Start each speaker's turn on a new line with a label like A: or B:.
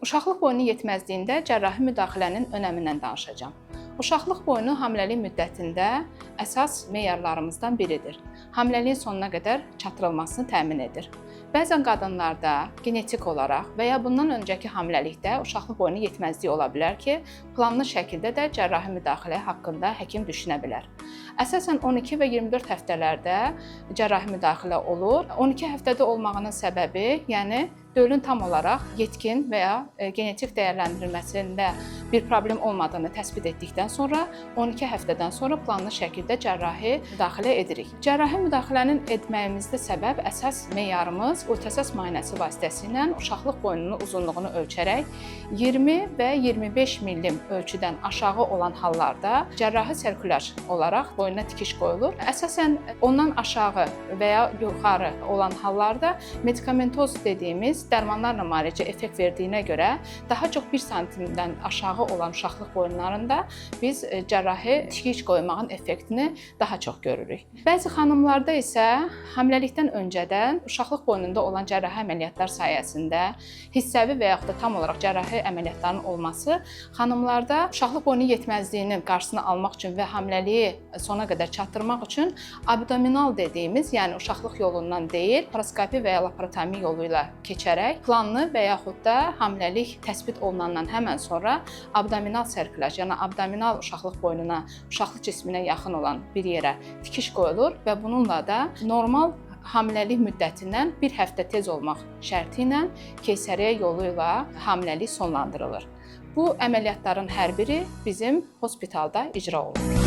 A: Uşaqlıq boynu yetməzliyində cərrahi müdaxilənin önəmindən danışacağam. Uşaqlıq boynu hamiləlik müddətində əsas meyarlarımızdan biridir. Hamiləliyin sonuna qədər çatdırılmasını təmin edir. Bəzən qadınlarda genetik olaraq və ya bundan öncəki hamiləlikdə uşaqlıq boynu yetməzliyi ola bilər ki, planlı şəkildə də cərrahi müdaxilə haqqında həkim düşünə bilər. Əsasən 12 və 24 həftələrdə cərrahi müdaxilə olur. 12 həftədə olmağının səbəbi, yəni dölün tam olaraq yetkin və ya genetik dəyərləndirilməsində bir problem olmadığını təsbit etdikdən sonra 12 həftədən sonra planlı şəkildə cərrahi müdaxilə edirik. Cərrahi müdaxilənin etməyimizdə səbəb əsas meyarımız ultrasəs müayinəsi vasitəsilə uşaqlıq boynunun uzunluğunu ölçərək 20 və 25 millim ölçüdən aşağı olan hallarda cərrahi sirkulyaj olaraq boynuna tikiş qoyulur. Əsasən ondan aşağı və ya yuxarı olan hallarda medikamentoz dediyimiz dərmanlarla müalicə effekt verdiyinə görə daha çox 1 santimdən aşağı olan uşaqlıq boyunlarında biz cərrahi tikiş qoymağın effektini daha çox görürük. Bəzi xanımlarda isə hamiləlikdən öncədən uşaqlıq boynunda olan cərrahi əməliyyatlar sayəsində hissəvi və yaxud da tam olaraq cərrahi əməliyyatların olması xanımlarda uşaqlıq boynu yetməzliyinin qarşısını almaq üçün və hamiləliyi sona qədər çatdırmaq üçün abdominal dediyimiz, yəni uşaqlıq yolundan deyil, laparoskopi və ya laparotomi yolu ilə keçərək planlı və yaxud da hamiləlik təsbit olunandan həmən sonra abdominal sirkulyaj, yəni abdominal uşaqlıq boynuna, uşaqlıq cisminə yaxın olan bir yerə tikiş qoyulur və bununla da normal hamiləlik müddətindən 1 həftə tez olmaq şərti ilə keysəriyyə yolu ilə hamiləlik sonlandırılır. Bu əməliyyatların hər biri bizim hospitalda icra olunur.